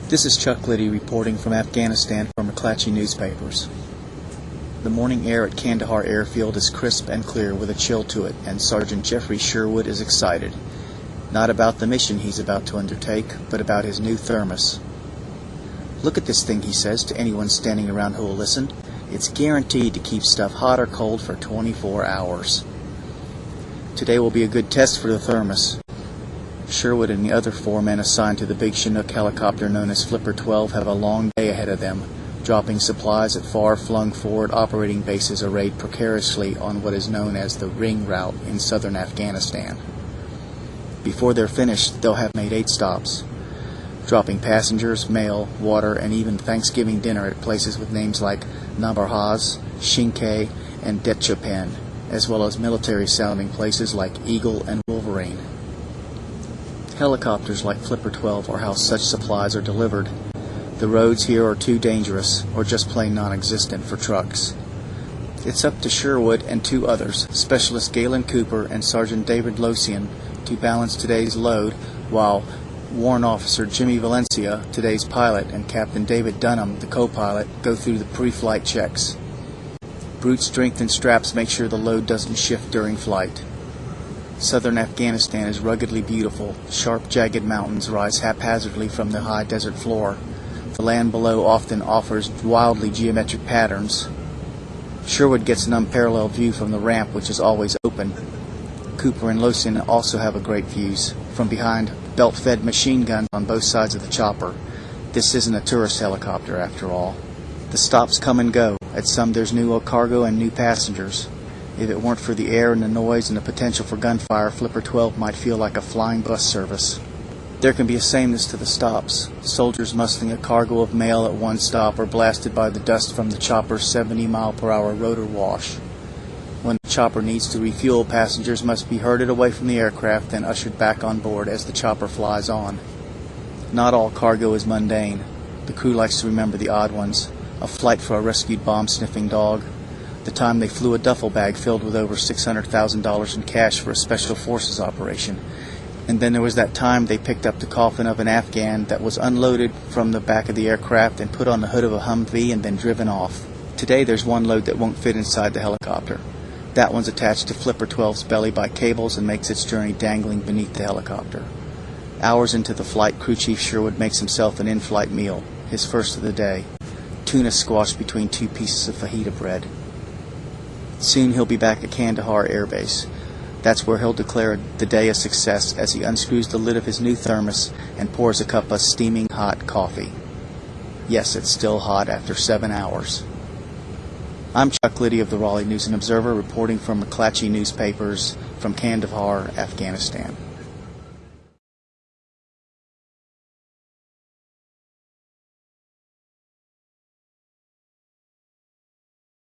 This is Chuck Liddy reporting from Afghanistan for McClatchy newspapers. The morning air at Kandahar airfield is crisp and clear with a chill to it, and Sergeant Jeffrey Sherwood is excited. Not about the mission he's about to undertake, but about his new thermos. "Look at this thing," he says to anyone standing around who will listen. "It's guaranteed to keep stuff hot or cold for 24 hours. Today will be a good test for the thermos." Sherwood and the other 4 men assigned to the big Chinook helicopter known as Flipper 12 have a long day ahead of them, dropping supplies at far-flung forward operating bases arrayed precariously on what is known as the Ring Route in southern Afghanistan. Before they're finished, they'll have made 8 stops, dropping passengers, mail, water, and even Thanksgiving dinner at places with names like Nabarhaz, Shinke, and Detchopen, as well as military-sounding places like Eagle and Wolverine. Helicopters like Flipper 12 are how such supplies are delivered. The roads here are too dangerous, or just plain non-existent, for trucks. It's up to Sherwood and 2 others, Specialist Galen Cooper and Sergeant David Losian, to balance today's load, while Warrant Officer Jimmy Valencia, today's pilot, and Captain David Dunham, the co-pilot, go through the pre-flight checks. Brute strength and straps make sure the load doesn't shift during flight. Southern Afghanistan is ruggedly beautiful. Sharp, jagged mountains rise haphazardly from the high desert floor. The land below often offers wildly geometric patterns. Sherwood gets an unparalleled view from the ramp, which is always open. Cooper and Losian also have great views from behind belt-fed machine guns on both sides of the chopper. This isn't a tourist helicopter, after all. The stops come and go. At some there's new cargo and new passengers. If it weren't for the air and the noise and the potential for gunfire, Flipper 12 might feel like a flying bus service. There can be a sameness to the stops. Soldiers muscling a cargo of mail at one stop are blasted by the dust from the chopper's 70-mile-per-hour rotor wash. When the chopper needs to refuel, passengers must be herded away from the aircraft, then ushered back on board as the chopper flies on. Not all cargo is mundane. The crew likes to remember the odd ones. A flight for a rescued bomb-sniffing dog. The time they flew a duffel bag filled with over $600,000 in cash for a special forces operation. And then there was that time they picked up the coffin of an Afghan that was unloaded from the back of the aircraft and put on the hood of a Humvee and then driven off. Today there's one load that won't fit inside the helicopter. That one's attached to Flipper 12's belly by cables and makes its journey dangling beneath the helicopter. Hours into the flight, Crew Chief Sherwood makes himself an in-flight meal, his first of the day. Tuna squashed between 2 pieces of fajita bread. Soon he'll be back at Kandahar Air Base. That's where he'll declare the day a success as he unscrews the lid of his new thermos and pours a cup of steaming hot coffee. Yes, it's still hot after 7 hours. I'm Chuck Liddy of the Raleigh News and Observer, reporting from McClatchy newspapers from Kandahar, Afghanistan.